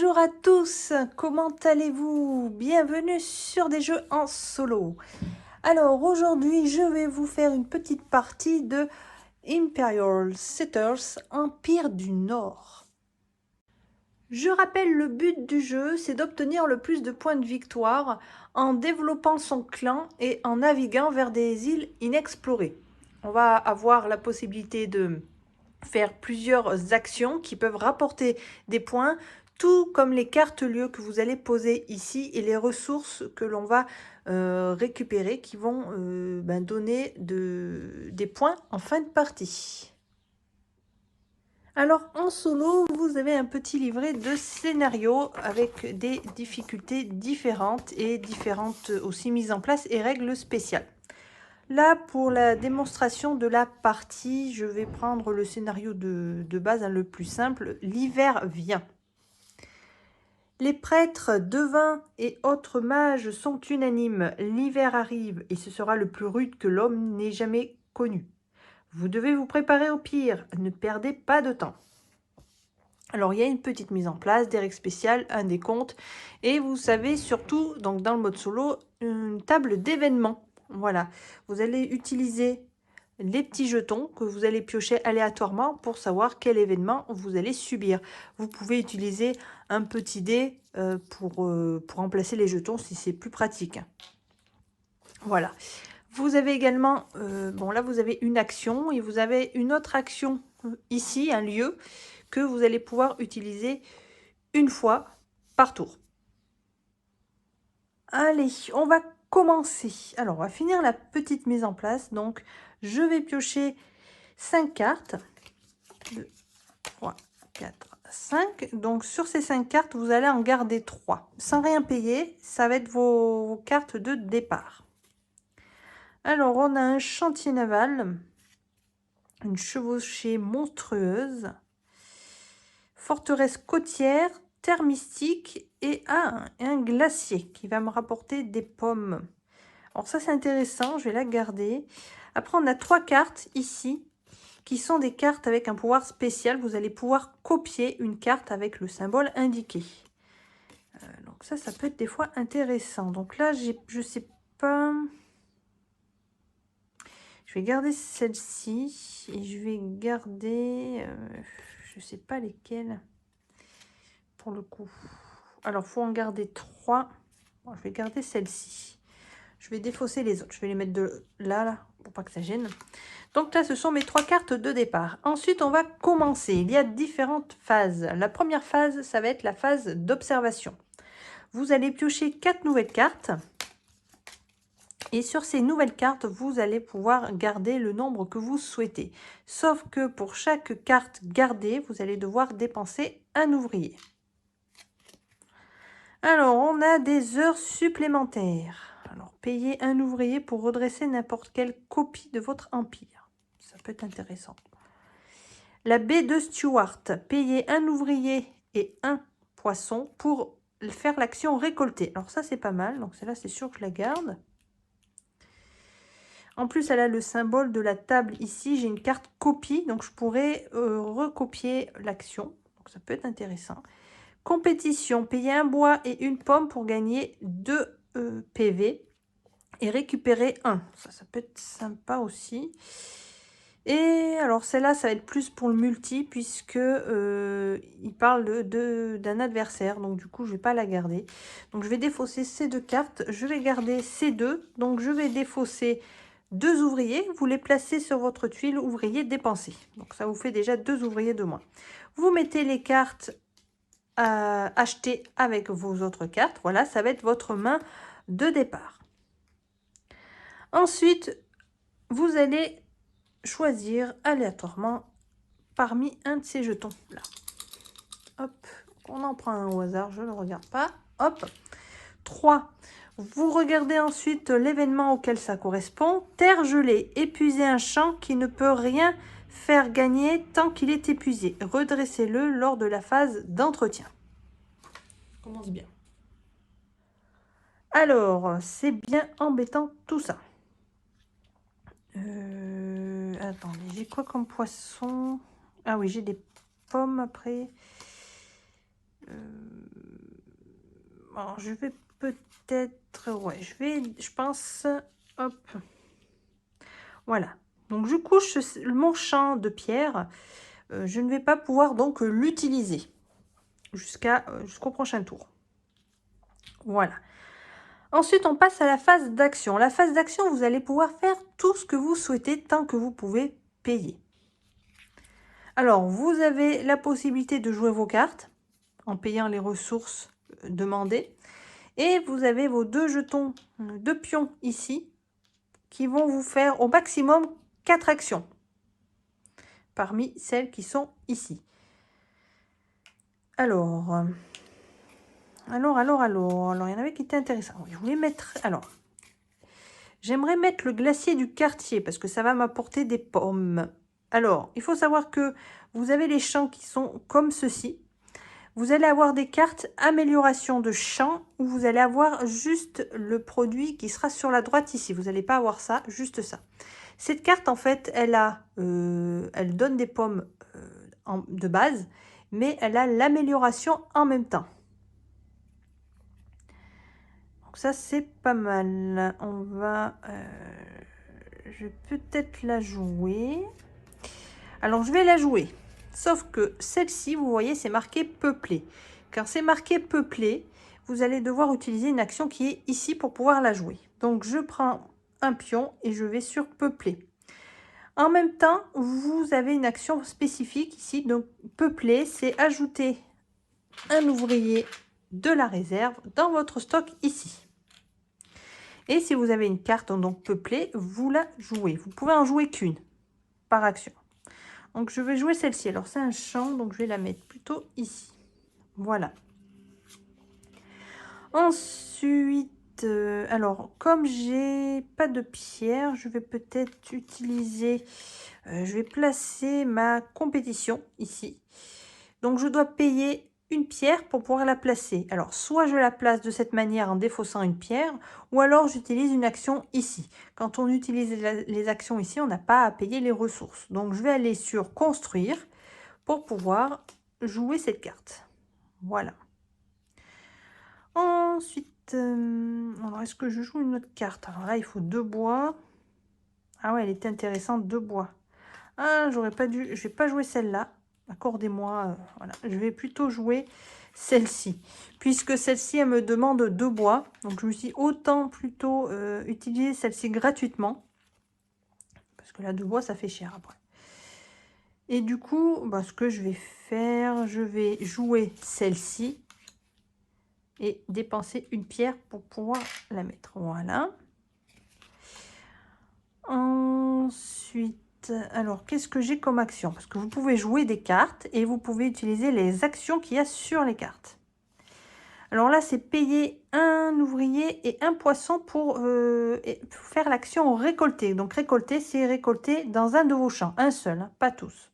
Bonjour à tous, comment allez-vous? Bienvenue sur des jeux en solo. Alors aujourd'hui je vais vous faire une petite partie de Imperial Settlers, Empire du Nord. Je rappelle, le but du jeu, c'est d'obtenir le plus de points de victoire en développant son clan et en naviguant vers des îles inexplorées. On va avoir la possibilité de faire plusieurs actions qui peuvent rapporter des points, tout comme les cartes lieux que vous allez poser ici et les ressources que l'on va récupérer qui vont donner des points en fin de partie. Alors en solo, vous avez un petit livret de scénarios avec des difficultés différentes et différentes aussi mises en place et règles spéciales. Là, pour la démonstration de la partie, je vais prendre le scénario de base, le plus simple. L'hiver vient. Les prêtres, devins et autres mages sont unanimes. L'hiver arrive et ce sera le plus rude que l'homme n'ait jamais connu. Vous devez vous préparer au pire. Ne perdez pas de temps. Alors, il y a une petite mise en place, des règles spéciales, un décompte. Et vous savez surtout, donc dans le mode solo, une table d'événements. Voilà, vous allez utiliser les petits jetons que vous allez piocher aléatoirement pour savoir quel événement vous allez subir. Vous pouvez utiliser un petit dé pour remplacer les jetons si c'est plus pratique. Voilà. Vous avez également, bon là vous avez une action et vous avez une autre action ici, un lieu que vous allez pouvoir utiliser une fois par tour. Allez, on va commencer. Alors, on va finir la petite mise en place. Donc, je vais piocher 5 cartes. 2, 3, 4, 5. Donc, sur ces 5 cartes, vous allez en garder 3. Sans rien payer, ça va être vos cartes de départ. Alors, on a un chantier naval, une chevauchée monstrueuse, forteresse côtière, terre mystique et un glacier qui va me rapporter des pommes. Alors ça c'est intéressant, je vais la garder. Après on a 3 cartes ici qui sont des cartes avec un pouvoir spécial. Vous allez pouvoir copier une carte avec le symbole indiqué. Donc ça peut être des fois intéressant. Donc là je sais pas... Je vais garder celle-ci et je vais garder... je sais pas lesquelles pour le coup. Alors faut en garder 3. Bon, je vais garder celle-ci. Je vais défausser les autres. Je vais les mettre de là, pour pas que ça gêne. Donc là, ce sont mes 3 cartes de départ. Ensuite, on va commencer. Il y a différentes phases. La première phase, ça va être la phase d'observation. Vous allez piocher 4 nouvelles cartes. Et sur ces nouvelles cartes, vous allez pouvoir garder le nombre que vous souhaitez. Sauf que pour chaque carte gardée, vous allez devoir dépenser un ouvrier. Alors, on a des heures supplémentaires. Alors, payer un ouvrier pour redresser n'importe quelle copie de votre empire. Ça peut être intéressant. La baie de Stewart. Payer un ouvrier et un poisson pour faire l'action récoltée. Alors ça, c'est pas mal. Donc celle-là, c'est sûr que je la garde. En plus, elle a le symbole de la table ici. J'ai une carte copie. Donc je pourrais recopier l'action. Donc ça peut être intéressant. Compétition. Payer un bois et une pomme pour gagner 2 PV. Et récupérer 1. Ça peut être sympa aussi. Et alors celle-là, ça va être plus pour le multi puisque il parle d'un adversaire. Donc du coup, je vais pas la garder. Donc je vais défausser ces 2 cartes. Je vais garder ces 2. Donc je vais défausser 2 ouvriers. Vous les placez sur votre tuile ouvrier dépensé. Donc ça vous fait déjà 2 ouvriers de moins. Vous mettez les cartes à acheter avec vos autres cartes. Voilà, ça va être votre main de départ. Ensuite, vous allez choisir aléatoirement parmi un de ces jetons là. Hop, on en prend un au hasard, je ne regarde pas. Hop, 3. Vous regardez ensuite l'événement auquel ça correspond. Terre gelée, épuiser un champ qui ne peut rien faire gagner tant qu'il est épuisé. Redressez-le lors de la phase d'entretien. Commence bien. Alors, c'est bien embêtant tout ça. Attendez, j'ai quoi comme poisson? Ah oui, j'ai des pommes après. Alors, je vais peut-être... Ouais, je pense... Hop. Voilà. Donc, je couche mon champ de pierre. Je ne vais pas pouvoir donc l'utiliser jusqu'au prochain tour. Voilà. Ensuite, on passe à la phase d'action. La phase d'action, vous allez pouvoir faire tout ce que vous souhaitez tant que vous pouvez payer. Alors, vous avez la possibilité de jouer vos cartes en payant les ressources demandées. Et vous avez vos 2 jetons de pion ici qui vont vous faire au maximum 4 actions parmi celles qui sont ici. Alors, il y en avait qui étaient intéressants. Je voulais mettre... Alors, j'aimerais mettre le glacier du quartier parce que ça va m'apporter des pommes. Alors, il faut savoir que vous avez les champs qui sont comme ceci. Vous allez avoir des cartes amélioration de champ où vous allez avoir juste le produit qui sera sur la droite ici. Vous n'allez pas avoir ça, juste ça. Cette carte, en fait, elle donne des pommes de base, mais elle a l'amélioration en même temps. Donc ça, c'est pas mal. Je vais peut-être la jouer. Alors, je vais la jouer. Sauf que celle-ci, vous voyez, c'est marqué peuplé. Quand c'est marqué peuplé, vous allez devoir utiliser une action qui est ici pour pouvoir la jouer. Donc, je prends un pion et je vais sur peupler. En même temps, vous avez une action spécifique ici. Donc, peupler, c'est ajouter un ouvrier de la réserve dans votre stock ici. Et si vous avez une carte donc peuplée, vous la jouez. Vous pouvez en jouer qu'une par action. Donc, je vais jouer celle-ci. Alors, c'est un champ, donc je vais la mettre plutôt ici. Voilà. Ensuite, alors, comme j'ai pas de pierre, je vais peut-être utiliser... je vais placer ma compétition ici. Donc, je dois payer une pierre pour pouvoir la placer. Alors, soit je la place de cette manière en défaussant une pierre, ou alors j'utilise une action ici. Quand on utilise les actions ici, on n'a pas à payer les ressources. Donc, je vais aller sur construire pour pouvoir jouer cette carte. Voilà. Ensuite, alors est-ce que je joue une autre carte? Alors là, il faut 2 bois. Ah ouais, elle était intéressante, 2 bois. Ah, j'aurais pas dû... Je vais pas jouer celle-là. Accordez-moi, voilà. Je vais plutôt jouer celle-ci. Puisque celle-ci, elle me demande 2 bois. Donc, je me suis dit, autant plutôt utiliser celle-ci gratuitement. Parce que là, 2 bois, ça fait cher après. Et du coup, bah, ce que je vais faire, je vais jouer celle-ci. Et dépenser une pierre pour pouvoir la mettre. Voilà. Ensuite, alors, qu'est-ce que j'ai comme action? Parce que vous pouvez jouer des cartes et vous pouvez utiliser les actions qu'il y a sur les cartes. Alors là, c'est payer un ouvrier et un poisson pour faire l'action récolter. Donc, récolter, c'est récolter dans un de vos champs. Un seul, hein, pas tous.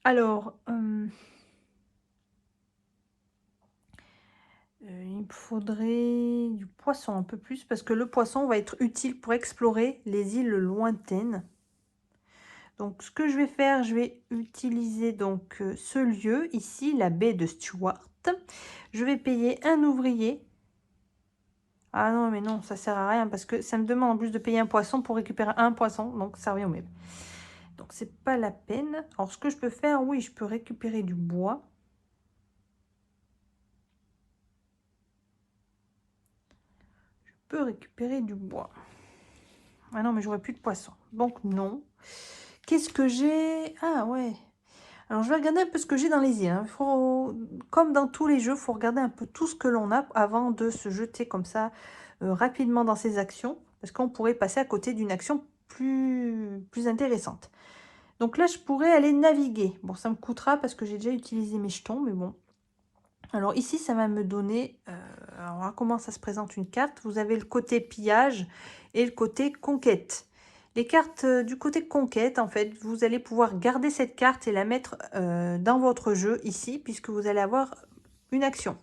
Alors... il me faudrait du poisson un peu plus parce que le poisson va être utile pour explorer les îles lointaines. Donc, ce que je vais faire, je vais utiliser donc ce lieu ici, la baie de Stewart. Je vais payer un ouvrier. Ah non, mais non, ça sert à rien parce que ça me demande en plus de payer un poisson pour récupérer un poisson. Donc, ça revient au même. Donc, c'est pas la peine. Alors, ce que je peux faire, oui, je peux récupérer du bois. Récupérer du bois. Ah non, mais j'aurais plus de poisson. Donc, non. Qu'est-ce que j'ai? Ah, ouais. Alors, je vais regarder un peu ce que j'ai dans les îles. Hein. Comme dans tous les jeux, il faut regarder un peu tout ce que l'on a avant de se jeter comme ça rapidement dans ses actions. Parce qu'on pourrait passer à côté d'une action plus intéressante. Donc là, je pourrais aller naviguer. Bon, ça me coûtera parce que j'ai déjà utilisé mes jetons, mais bon. Alors ici, ça va me donner... alors comment ça se présente une carte? Vous avez le côté pillage et le côté conquête. Les cartes du côté conquête, en fait, vous allez pouvoir garder cette carte et la mettre dans votre jeu ici, puisque vous allez avoir une action.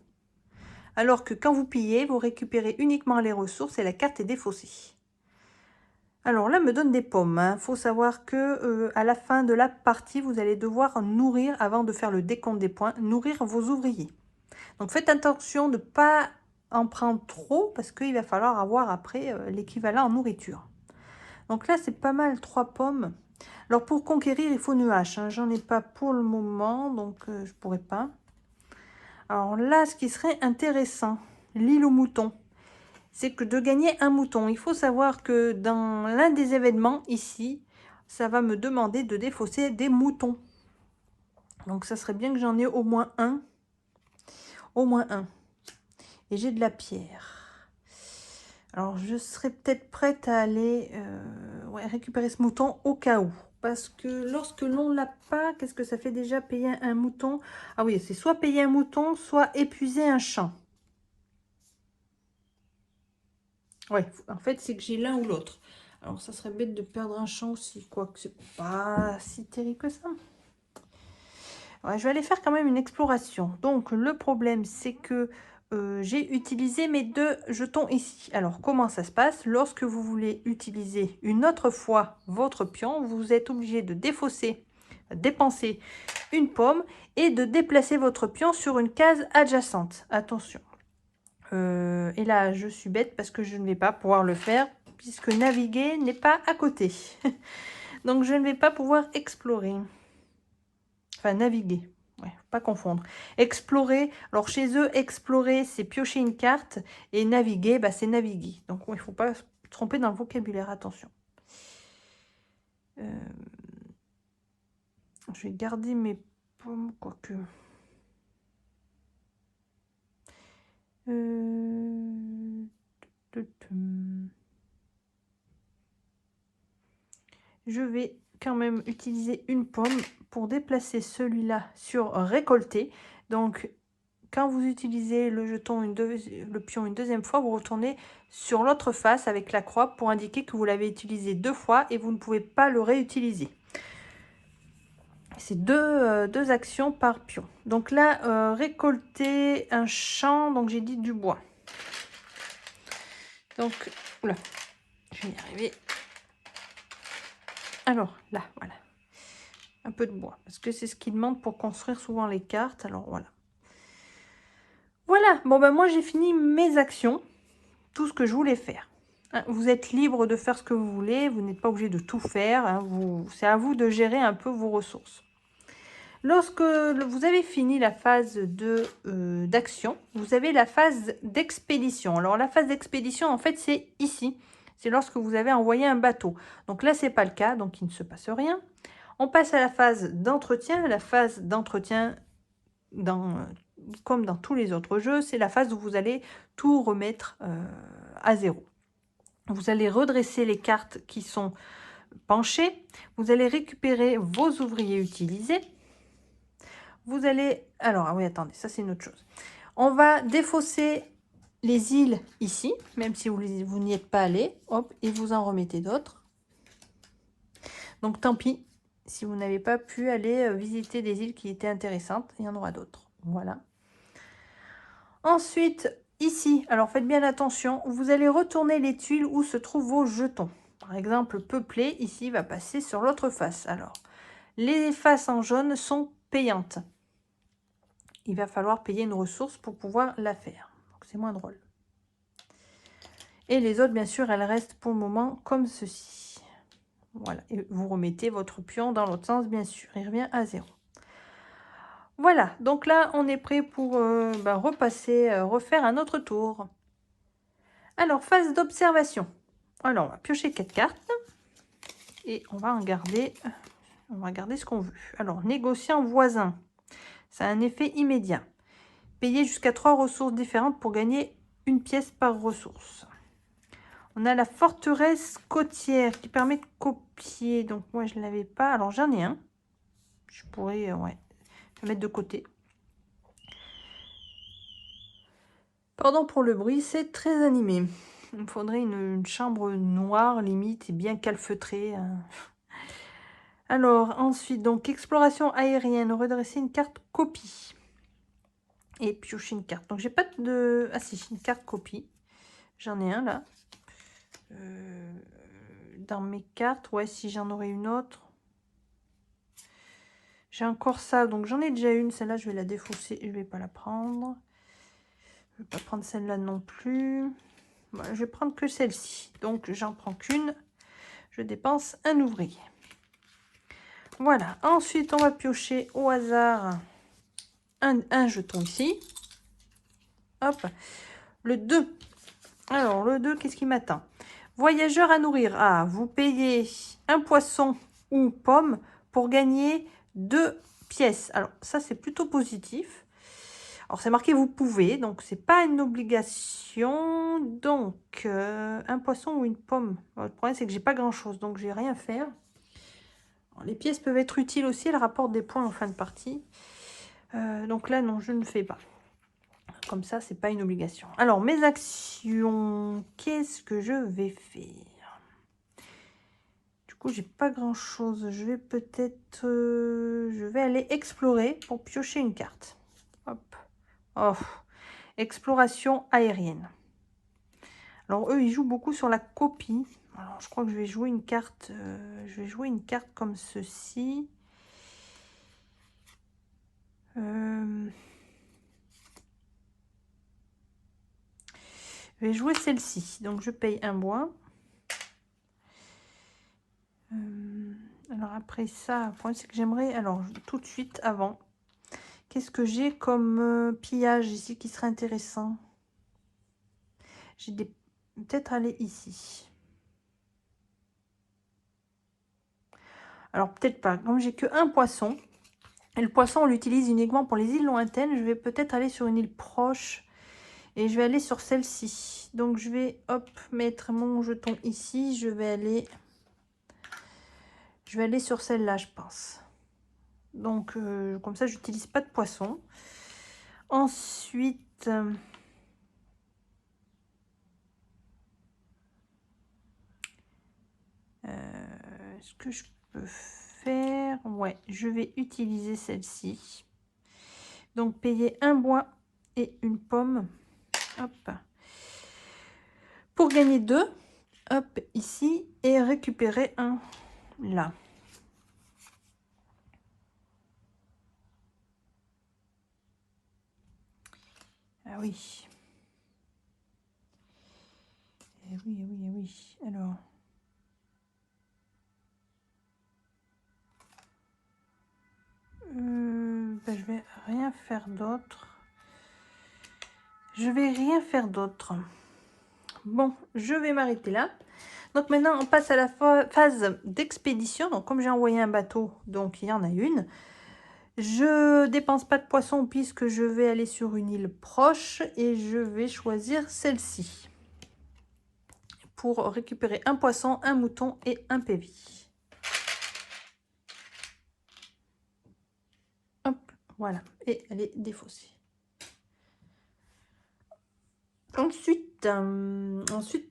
Alors que quand vous pillez, vous récupérez uniquement les ressources et la carte est défaussée. Alors là, me donne des pommes. Il faut savoir que à la fin de la partie, vous allez devoir nourrir, avant de faire le décompte des points, nourrir vos ouvriers. Donc faites attention de ne pas en prendre trop, parce qu'il va falloir avoir après l'équivalent en nourriture. Donc là, c'est pas mal, 3 pommes. Alors pour conquérir, il faut une hache. Hein. J'en ai pas pour le moment, donc je pourrais pas. Alors là, ce qui serait intéressant, l'île aux moutons, c'est que de gagner un mouton. Il faut savoir que dans l'un des événements ici, ça va me demander de défausser des moutons. Donc ça serait bien que j'en ai au moins un. Au moins un. Et j'ai de la pierre. Alors je serais peut-être prête à aller ouais, récupérer ce mouton au cas où. Parce que lorsque l'on l'a pas, qu'est-ce que ça fait déjà payer un mouton? Ah oui, c'est soit payer un mouton, soit épuiser un champ. Ouais, en fait, c'est que j'ai l'un ou l'autre. Alors, ça serait bête de perdre un champ aussi, quoique c'est pas si terrible que ça. Ouais, je vais aller faire quand même une exploration. Donc, le problème, c'est que j'ai utilisé mes 2 jetons ici. Alors, comment ça se passe? Lorsque vous voulez utiliser une autre fois votre pion, vous êtes obligé de dépenser une pomme et de déplacer votre pion sur une case adjacente. Attention. Et là, je suis bête parce que je ne vais pas pouvoir le faire puisque naviguer n'est pas à côté. Donc, je ne vais pas pouvoir explorer. Enfin, naviguer. Ouais, faut pas confondre. Explorer. Alors, chez eux, explorer, c'est piocher une carte. Et naviguer, bah, c'est naviguer. Donc, il ne faut pas se tromper dans le vocabulaire. Attention. Je vais garder mes pommes, quoique... Je vais quand même utiliser une pomme pour déplacer celui-là sur récolter. Donc, quand vous utilisez le jeton, le pion une deuxième fois, vous retournez sur l'autre face avec la croix pour indiquer que vous l'avez utilisé 2 fois et vous ne pouvez pas le réutiliser. C'est deux actions par pion. Donc là, récolter un champ, donc j'ai dit du bois. Donc, oula, je vais y arriver. Alors, là, voilà. Un peu de bois, parce que c'est ce qu'ils demandent pour construire souvent les cartes. Alors, voilà. Voilà, bon ben moi j'ai fini mes actions, tout ce que je voulais faire. Hein, vous êtes libre de faire ce que vous voulez, vous n'êtes pas obligé de tout faire. Hein, c'est à vous de gérer un peu vos ressources. Lorsque vous avez fini la phase d'action, vous avez la phase d'expédition. Alors la phase d'expédition, en fait, c'est ici. C'est lorsque vous avez envoyé un bateau. Donc là, ce n'est pas le cas, donc il ne se passe rien. On passe à la phase d'entretien. La phase d'entretien, comme dans tous les autres jeux, c'est la phase où vous allez tout remettre à zéro. Vous allez redresser les cartes qui sont penchées. Vous allez récupérer vos ouvriers utilisés. Vous allez... Alors, ah oui, attendez, ça c'est une autre chose. On va défausser les îles ici, même si vous n'y êtes pas allé. Hop, et vous en remettez d'autres. Donc, tant pis, si vous n'avez pas pu aller visiter des îles qui étaient intéressantes, il y en aura d'autres. Voilà. Ensuite, ici, alors faites bien attention, vous allez retourner les tuiles où se trouvent vos jetons. Par exemple, peuplé, ici, va passer sur l'autre face. Alors, les faces en jaune sont payantes. Il va falloir payer une ressource pour pouvoir la faire. Donc, c'est moins drôle. Et les autres, bien sûr, elles restent pour le moment comme ceci. Voilà. Et vous remettez votre pion dans l'autre sens, bien sûr. Il revient à 0. Voilà. Donc là, on est prêt pour repasser, refaire un autre tour. Alors, phase d'observation. Alors, on va piocher 4 cartes. Et on va en garder... On va garder ce qu'on veut. Alors, négociant voisin. Ça a un effet immédiat. Payer jusqu'à 3 ressources différentes pour gagner une pièce par ressource. On a la forteresse côtière qui permet de copier. Donc, moi, je ne l'avais pas. Alors, j'en ai un. Je pourrais ouais, le mettre de côté. Pardon pour le bruit, c'est très animé. Il me faudrait une chambre noire, limite, et bien calfeutrée. Alors, ensuite, donc, exploration aérienne. Redresser une carte copie. Et piocher une carte. Donc, j'ai pas de... Ah si, une carte copie. J'en ai un, là. dans mes cartes. Ouais, si j'en aurais une autre. J'ai encore ça, donc j'en ai déjà une. Celle-là, je vais la défausser. Je vais pas la prendre. Je vais pas prendre celle-là non plus. Voilà, je vais prendre que celle-ci. Donc, j'en prends qu'une. Je dépense un ouvrier. Voilà. Ensuite, on va piocher au hasard un jeton ici. Hop. Le 2. Alors, le 2, qu'est-ce qui m'attend? Voyageur à nourrir. Ah, vous payez un poisson ou pomme pour gagner 2 pièces. Alors, ça, c'est plutôt positif. Alors, c'est marqué vous pouvez, donc c'est pas une obligation. Donc, un poisson ou une pomme. Le problème, c'est que j'ai pas grand-chose, donc je vais rien faire. Alors, les pièces peuvent être utiles aussi, elles rapportent des points en fin de partie. Donc là, non, je ne fais pas. Comme ça, c'est pas une obligation. Alors, mes actions, qu'est-ce que je vais faire? Du coup, j'ai pas grand-chose. Je vais peut-être... je vais aller explorer pour piocher une carte. Hop. Oh, exploration aérienne. Alors, eux, ils jouent beaucoup sur la copie. Alors, je crois que je vais jouer une carte... je vais jouer une carte comme ceci. Je vais jouer celle-ci. Donc, je paye un bois. Alors, après ça, le problème, c'est que j'aimerais... Alors, tout de suite, avant, qu'est-ce que j'ai comme pillage ici qui serait intéressant? J'ai des... Peut-être aller ici. Alors, peut-être pas. Comme j'ai que un poisson, et le poisson, on l'utilise uniquement pour les îles lointaines, je vais peut-être aller sur une île proche. Et je vais aller sur celle-ci. Donc, je vais, hop, mettre mon jeton ici. Je vais aller sur celle-là, je pense. Donc, comme ça, j'utilise pas de poisson. Ensuite, ce que je peux faire... Ouais, je vais utiliser celle-ci. Donc, payer un bois et une pomme. Hop. Pour gagner 2. Hop, ici. Et récupérer un là. Ah oui. Eh oui, eh oui, eh oui. Alors... je vais rien faire d'autre. Je vais rien faire d'autre. Bon, je vais m'arrêter là. Donc maintenant, on passe à la phase d'expédition. Donc comme j'ai envoyé un bateau, donc il y en a une. Je dépense pas de poisson puisque je vais aller sur une île proche et je vais choisir celle-ci pour récupérer un poisson, un mouton et un PV. Hop, voilà. Et elle est défaussée. Ensuite,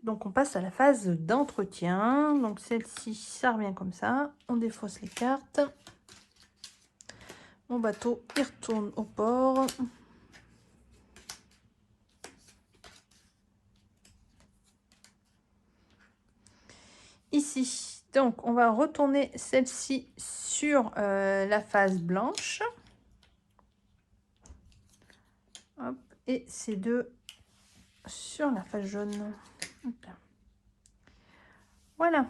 donc on passe à la phase d'entretien. Donc celle-ci, ça revient comme ça. On défausse les cartes. Mon bateau, il retourne au port. Ici, donc on va retourner celle-ci sur la phase blanche. Hop, et ces deux sur la face jaune. Hop. Voilà.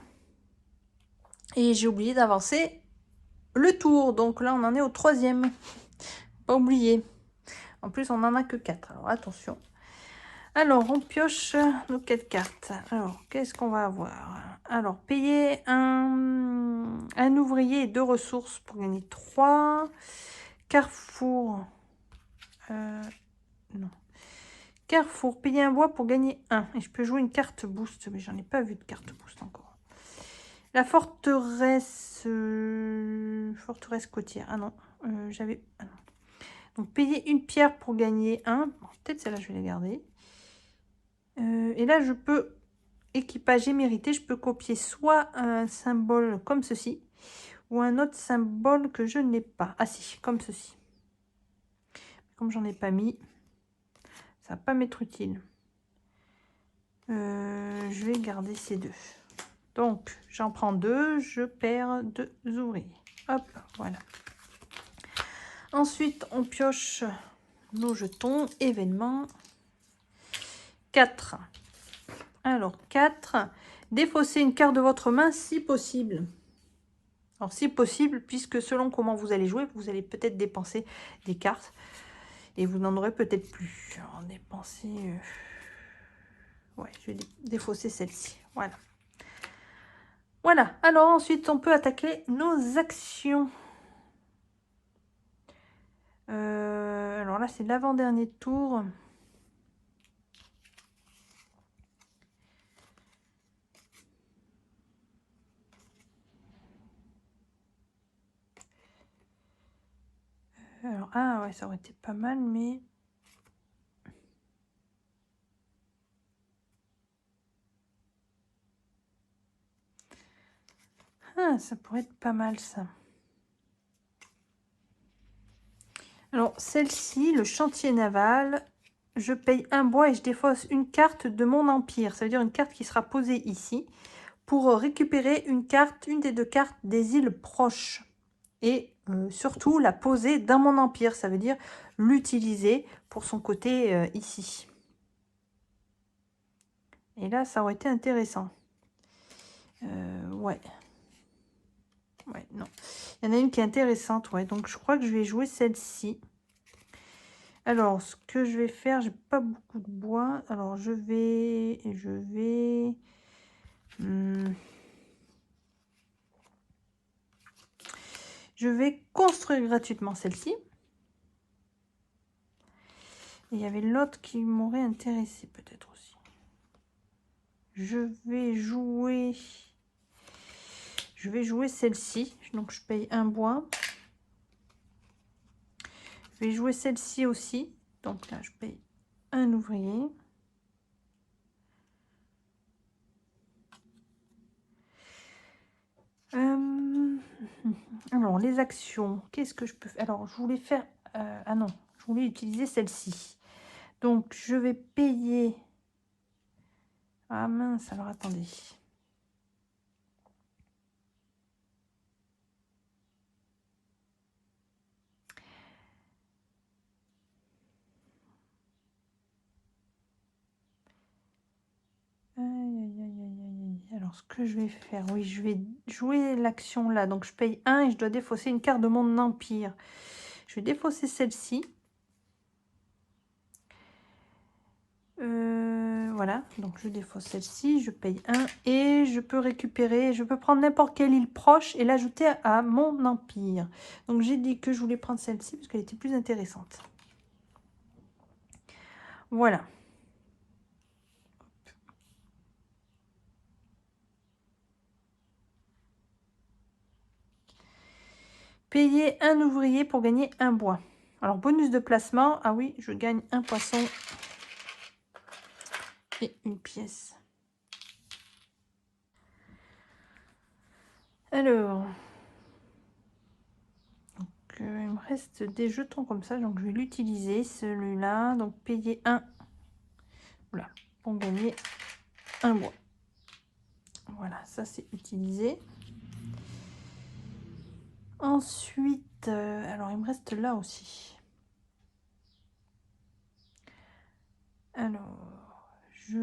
Et j'ai oublié d'avancer le tour. Donc là, on en est au 3e. Pas oublier. En plus, on n'en a que 4. Alors attention. Alors, on pioche nos 4 cartes. Alors, qu'est-ce qu'on va avoir? Alors, payer un ouvrier et 2 ressources pour gagner 3. Carrefour. Non. Carrefour, payer un bois pour gagner 1. Et je peux jouer une carte boost, mais j'en ai pas vu de carte boost encore. La forteresse... forteresse côtière. Ah non, j'avais... Ah non. Donc, payer une pierre pour gagner 1. Bon, peut-être celle-là, je vais la garder. Et là, je peux... Équipage émérité, je peux copier soit un symbole comme ceci, ou un autre symbole que je n'ai pas. Ah si, comme ceci. Comme j'en ai pas mis, ça va pas m'être utile. Je vais garder ces deux. Donc, j'en prends 2, je perds 2 ouvriers. Hop, voilà. Ensuite, on pioche nos jetons, événements. 4. Alors, 4. Défaussez une carte de votre main si possible. Alors, si possible, puisque selon comment vous allez jouer, vous allez peut-être dépenser des cartes. Et vous n'en aurez peut-être plus. Alors, dépenser... Ouais, je vais défausser celle-ci. Voilà. Voilà. Alors, ensuite, on peut attaquer nos actions. Alors là, c'est l'avant-dernier tour. Alors, ah ouais, ça aurait été pas mal, mais... Ah, ça pourrait être pas mal, ça. Alors, celle-ci, le chantier naval, je paye un bois et je défausse une carte de mon empire. Ça veut dire une carte qui sera posée ici pour récupérer une carte, une des 2 cartes des îles proches. Et surtout, la poser dans mon empire. Ça veut dire l'utiliser pour son côté ici. Et là, ça aurait été intéressant. Ouais. Ouais, non. Il y en a une qui est intéressante, ouais. Donc, je crois que je vais jouer celle-ci. Alors, ce que je vais faire, j'ai pas beaucoup de bois. Alors, je vais... je vais construire gratuitement celle-ci. Il y avait l'autre qui m'aurait intéressé peut-être aussi. Je vais jouer celle-ci. Donc, je paye un bois. Je vais jouer celle-ci aussi. Donc là, je paye un ouvrier. Alors, les actions, qu'est-ce que je peux faire? Alors, je voulais faire... ah non, je voulais utiliser celle-ci. Donc, je vais payer... Ah mince, alors attendez. Aïe, aïe, aïe, aïe, aïe. Alors, ce que je vais faire, oui, je vais jouer l'action là. Donc, je paye 1 et je dois défausser une carte de mon empire. Je vais défausser celle-ci. Voilà, donc je défausse celle-ci, je paye 1 et je peux récupérer, je peux prendre n'importe quelle île proche et l'ajouter à mon empire. Donc j'ai dit que je voulais prendre celle-ci parce qu'elle était plus intéressante. Voilà. Payer un ouvrier pour gagner un bois. Alors bonus de placement, ah oui, je gagne un poisson et une pièce. Alors, donc, il me reste des jetons comme ça, donc je vais l'utiliser, celui-là. Donc payer un, voilà, pour gagner un bois. Voilà, ça c'est utilisé. Ensuite, alors il me reste là aussi. Alors, je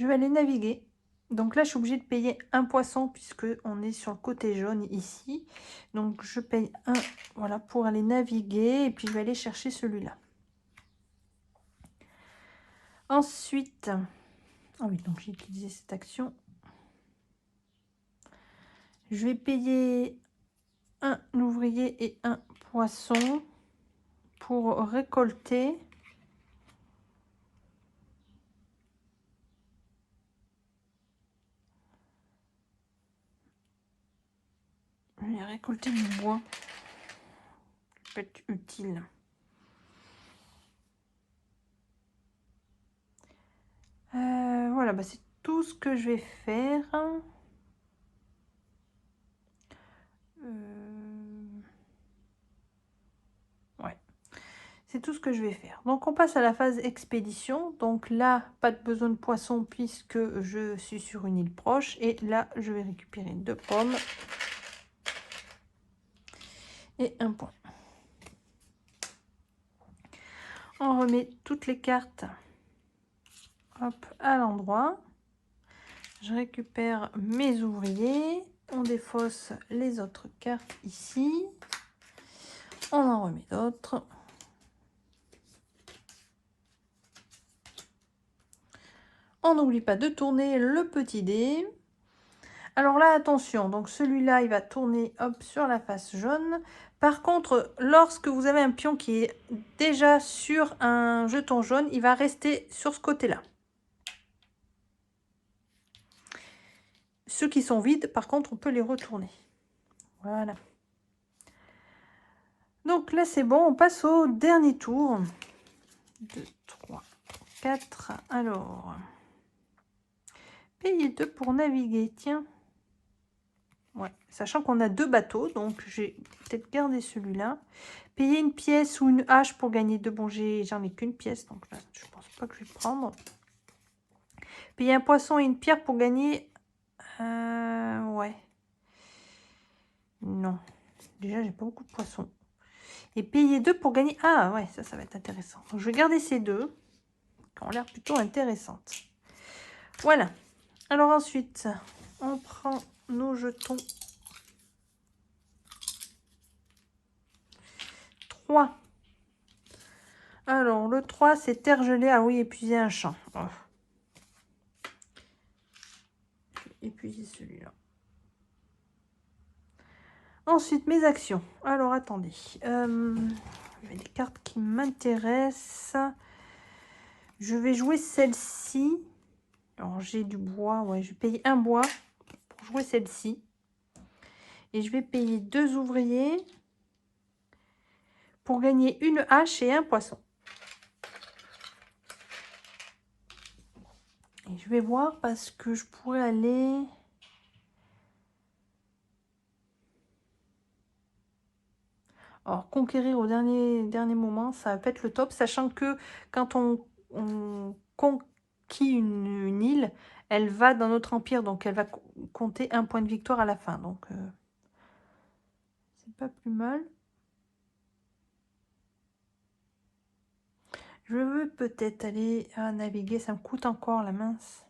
vais aller naviguer. Donc là, je suis obligée de payer un poisson puisque on est sur le côté jaune ici. Donc je paye un, voilà, pour aller naviguer et puis je vais aller chercher celui-là. Ensuite, ah oui, donc j'ai utilisé cette action. Je vais payer un ouvrier et un poisson pour récolter. Je vais récolter du bois. Ça peut être utile. Voilà, bah c'est tout ce que je vais faire. Ouais, C'est tout ce que je vais faire. Donc on passe à la phase expédition. Donc là, pas de besoin de poisson puisque je suis sur une île proche. Et là, je vais récupérer 2 pommes et un point. On remet toutes les cartes, hop, à l'endroit. Je récupère mes ouvriers. On défausse les autres cartes ici. On en remet d'autres. On n'oublie pas de tourner le petit dé. Alors là, attention, donc celui-là, il va tourner hop, sur la face jaune. Par contre, lorsque vous avez un pion qui est déjà sur un jeton jaune, il va rester sur ce côté-là. Ceux qui sont vides, par contre, on peut les retourner. Voilà. Donc là, c'est bon, on passe au dernier tour. 2, 3, 4. Alors, payer 2 pour naviguer, tiens. Ouais, sachant qu'on a 2 bateaux, donc j'ai peut-être gardé celui-là. Payer une pièce ou une hache pour gagner 2. Bon, j'en ai qu'une pièce, donc là, je pense pas que je vais prendre. Payer un poisson et une pierre pour gagner... ouais. Non. Déjà, j'ai pas beaucoup de poissons. Et payer 2 pour gagner... Ah, ouais, ça va être intéressant. Donc, je vais garder ces 2, qui ont l'air plutôt intéressantes. Voilà. Alors ensuite, on prend nos jetons. 3. Alors, le 3, c'est terre gelée. Ah oui, épuiser un champ. Oh. Épuiser celui-là. Ensuite, mes actions. Alors, attendez. Il y a des cartes qui m'intéressent. Je vais jouer celle-ci. Alors, j'ai du bois. Ouais, je vais payer un bois pour jouer celle-ci. Et je vais payer 2 ouvriers pour gagner une hache et un poisson. Et je vais voir parce que je pourrais aller... Alors, conquérir au dernier moment, ça va pas être le top, sachant que quand on conquit une île, elle va dans notre empire, donc elle va compter un point de victoire à la fin. Donc, c'est pas plus mal. Je veux peut-être aller à naviguer, ça me coûte encore la mince.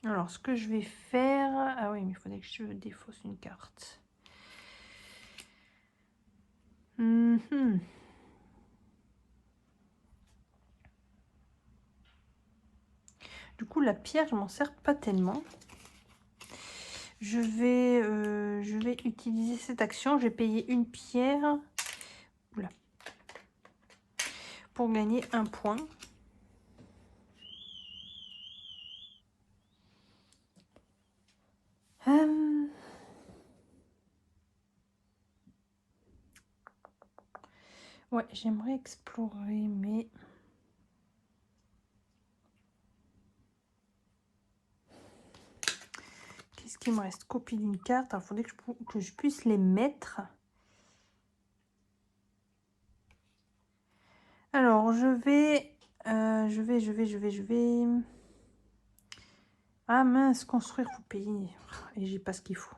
Alors, ce que je vais faire... Ah oui, mais il faudrait que je défausse une carte. Du coup, la pierre, je m'en sers pas tellement. Je vais utiliser cette action. Je vais payer une pierre. Oula. Pour gagner un point. Ouais, j'aimerais explorer, mais... Qu'est-ce qu'il me reste? Copie d'une carte. Alors, il faudrait que je puisse les mettre. Alors, je vais... Ah mince, construire, faut payer. Et j'ai pas ce qu'il faut.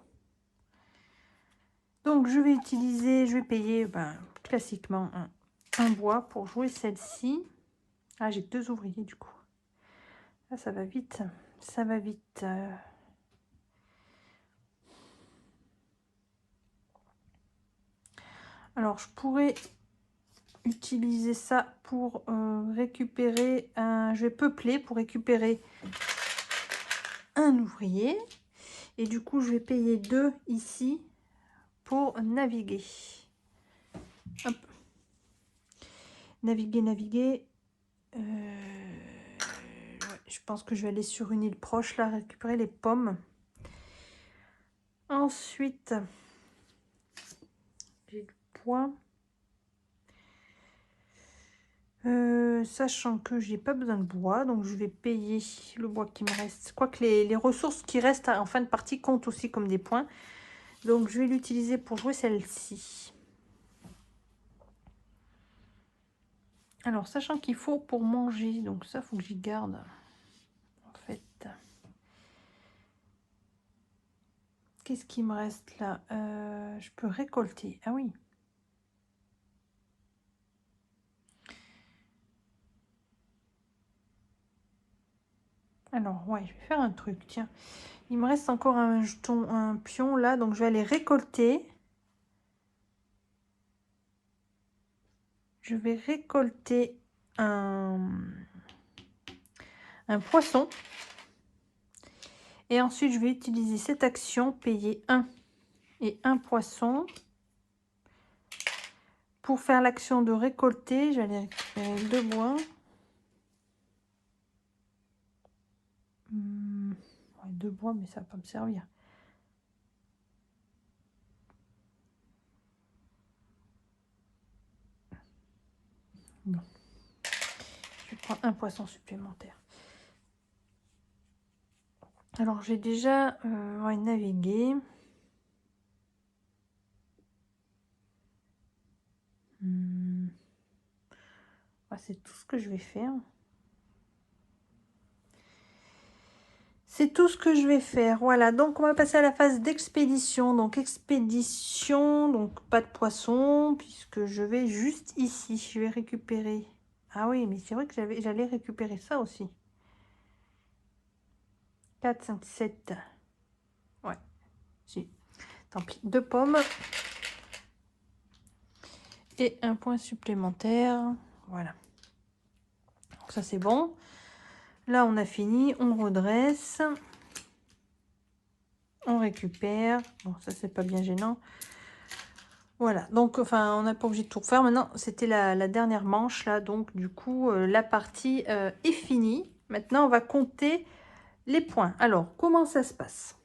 Donc, je vais payer classiquement un bois pour jouer celle-ci. Ah, j'ai 2 ouvriers du coup. Là, ça va vite. Ça va vite. Alors, je pourrais utiliser ça pour récupérer un... Je vais peupler pour récupérer un ouvrier. Et du coup, je vais payer 2 ici pour naviguer. Hop. Naviguer. Ouais, je pense que je vais aller sur une île proche, là, récupérer les pommes. Ensuite, j'ai du bois. Sachant que j'ai pas besoin de bois, donc je vais payer le bois qui me reste. Quoique les ressources qui restent en fin de partie comptent aussi comme des points. Donc je vais l'utiliser pour jouer celle-ci. Alors, sachant qu'il faut pour manger, donc ça, faut que j'y garde. En fait, qu'est-ce qui me reste là? Je peux récolter. Ah oui. Alors, ouais, je vais faire un truc. Tiens, il me reste encore un jeton, un pion là, donc je vais aller récolter. Je vais récolter un poisson. Et ensuite, je vais utiliser cette action, payer 1 et 1 poisson. Pour faire l'action de récolter, j'allais récupérer 2 bois. Ouais, 2 bois, mais ça va pas me servir. Bon. Je prends un poisson supplémentaire. Alors, j'ai déjà navigué. C'est tout ce que je vais faire. C'est tout ce que je vais faire. Voilà, donc on va passer à la phase d'expédition. Donc, expédition, donc pas de poisson, puisque je vais juste ici. Je vais récupérer. Ah oui, mais c'est vrai que j'allais récupérer ça aussi. 4, 5, 7. Ouais, si. Tant pis. 2 pommes. Et un point supplémentaire. Voilà. Donc ça, c'est bon. Là, on a fini. On redresse. On récupère. Bon, ça, c'est pas bien gênant. Voilà. Donc, enfin, on n'a pas obligé de tout refaire. Maintenant, c'était la dernière manche, là. Donc, du coup, la partie est finie. Maintenant, on va compter les points. Alors, comment ça se passe?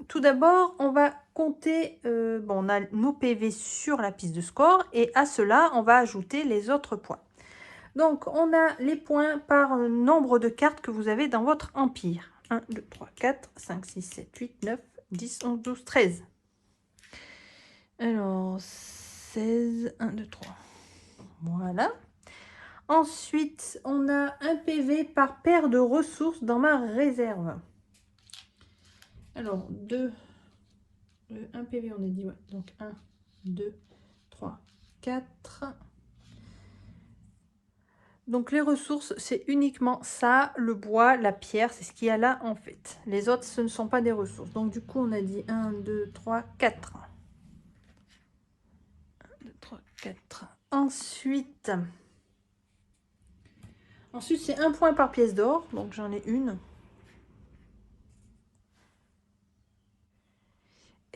Tout d'abord, on va compter, bon, on a nos PV sur la piste de score et à cela, on va ajouter les autres points. Donc, on a les points par nombre de cartes que vous avez dans votre empire. 1, 2, 3, 4, 5, 6, 7, 8, 9, 10, 11, 12, 13. Alors, 16, 1, 2, 3. Voilà. Ensuite, on a un PV par paire de ressources dans ma réserve. Alors, 1 PV, on a dit, ouais. Donc, 1, 2, 3, 4. Donc, les ressources, c'est uniquement ça, le bois, la pierre, c'est ce qu'il y a là, en fait. Les autres, ce ne sont pas des ressources. Donc, du coup, on a dit 1, 2, 3, 4. 1, 2, 3, 4. Ensuite, c'est 1 point par pièce d'or. Donc, j'en ai une.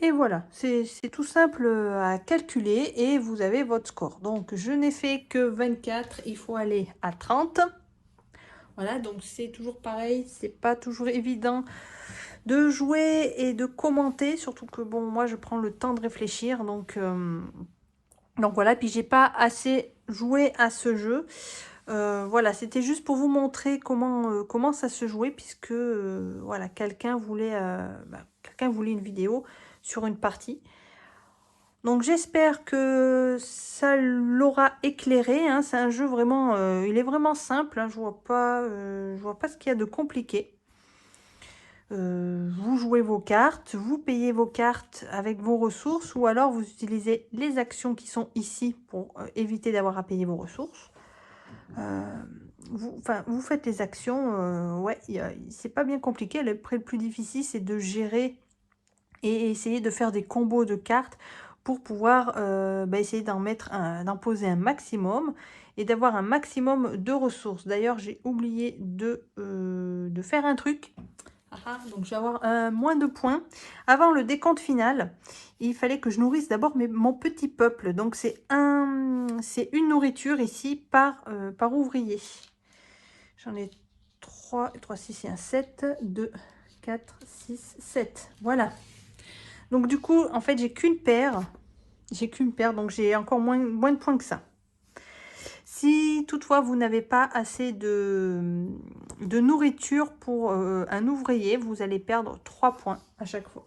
Et voilà, c'est tout simple à calculer et vous avez votre score. Donc, je n'ai fait que 24, il faut aller à 30. Voilà, donc c'est toujours pareil, c'est pas toujours évident de jouer et de commenter, surtout que bon, moi je prends le temps de réfléchir, donc voilà, puis j'ai pas assez joué à ce jeu. Voilà, c'était juste pour vous montrer comment ça se jouait, puisque voilà, quelqu'un voulait une vidéo sur une partie. Donc j'espère que ça l'aura éclairé, hein. C'est un jeu vraiment, il est vraiment simple, hein. Je vois pas ce qu'il y a de compliqué. Vous jouez vos cartes, vous payez vos cartes avec vos ressources, ou alors vous utilisez les actions qui sont ici pour éviter d'avoir à payer vos ressources. Vous faites les actions, ouais, c'est pas bien compliqué. Le plus difficile, c'est de gérer et essayer de faire des combos de cartes pour pouvoir essayer d'en poser un maximum et d'avoir un maximum de ressources. D'ailleurs, j'ai oublié de faire un truc. Donc, je vais avoir moins de points. Avant le décompte final, il fallait que je nourrisse d'abord mon petit peuple. Donc, c'est une nourriture ici par ouvrier. J'en ai 3, 6 et un 7, 2, 4, 6, 7. Voilà. Donc, du coup, en fait, j'ai qu'une paire. Donc j'ai encore moins de points que ça. Si toutefois vous n'avez pas assez de nourriture pour un ouvrier, vous allez perdre 3 points à chaque fois.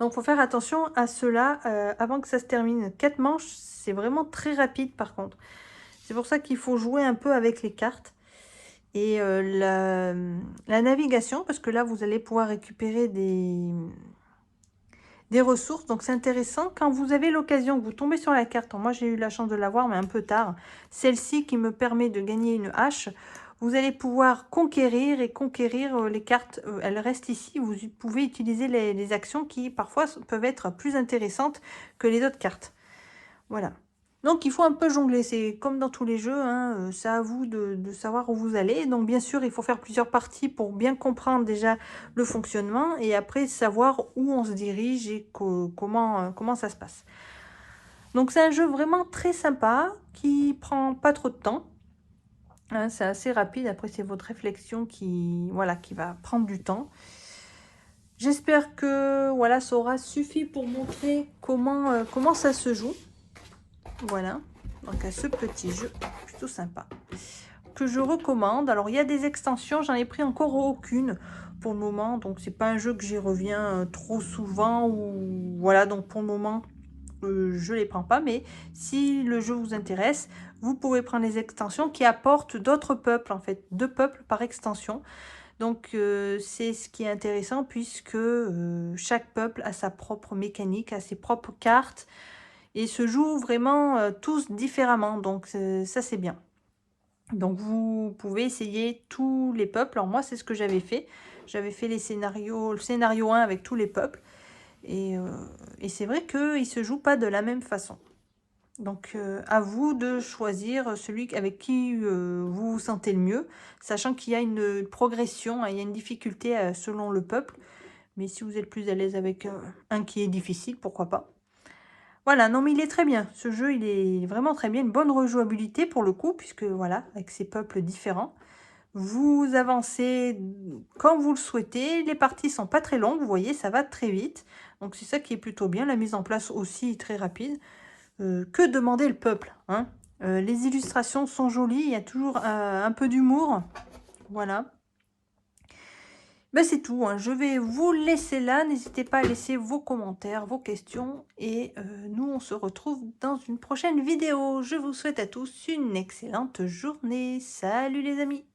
Donc, il faut faire attention à cela avant que ça se termine. 4 manches, c'est vraiment très rapide par contre. C'est pour ça qu'il faut jouer un peu avec les cartes. Et la navigation, parce que là, vous allez pouvoir récupérer des ressources. Donc, c'est intéressant. Quand vous avez l'occasion, vous tombez sur la carte. Moi, j'ai eu la chance de l'avoir, mais un peu tard. Celle-ci qui me permet de gagner une hache. Vous allez pouvoir conquérir et conquérir les cartes. Elles restent ici. Vous pouvez utiliser les actions qui, parfois, peuvent être plus intéressantes que les autres cartes. Voilà. Donc, il faut un peu jongler. C'est comme dans tous les jeux. Hein, c'est à vous de savoir où vous allez. Donc, bien sûr, il faut faire plusieurs parties pour bien comprendre déjà le fonctionnement. Et après, savoir où on se dirige et comment ça se passe. Donc, c'est un jeu vraiment très sympa qui prend pas trop de temps. Hein, c'est assez rapide. Après, c'est votre réflexion qui va prendre du temps. J'espère que voilà, ça aura suffi pour montrer comment ça se joue. Voilà, donc à ce petit jeu plutôt sympa que je recommande. Alors, il y a des extensions, j'en ai pris encore aucune pour le moment. Donc, c'est pas un jeu que j'y reviens trop souvent. Ou voilà, donc pour le moment, je les prends pas. Mais si le jeu vous intéresse, vous pouvez prendre les extensions qui apportent d'autres peuples, en fait, 2 peuples par extension. Donc, c'est ce qui est intéressant puisque chaque peuple a sa propre mécanique, a ses propres cartes et se joue vraiment tous différemment. Donc, ça, c'est bien. Donc, vous pouvez essayer tous les peuples. Alors, moi, c'est ce que j'avais fait. J'avais fait le scénario 1 avec tous les peuples. Et c'est vrai qu'ils ne se jouent pas de la même façon. Donc, à vous de choisir celui avec qui vous vous sentez le mieux, sachant qu'il y a une progression, hein, il y a une difficulté selon le peuple. Mais si vous êtes plus à l'aise avec un qui est difficile, pourquoi pas. Voilà, non mais il est très bien. Ce jeu, il est vraiment très bien. Une bonne rejouabilité pour le coup, puisque voilà, avec ces peuples différents. Vous avancez quand vous le souhaitez. Les parties sont pas très longues, vous voyez, ça va très vite. Donc c'est ça qui est plutôt bien. La mise en place aussi très rapide. Que demander le peuple, hein? Les illustrations sont jolies, il y a toujours un peu d'humour. Voilà. Ben, c'est tout, hein. Je vais vous laisser là. N'hésitez pas à laisser vos commentaires, vos questions. Et nous, on se retrouve dans une prochaine vidéo. Je vous souhaite à tous une excellente journée. Salut les amis!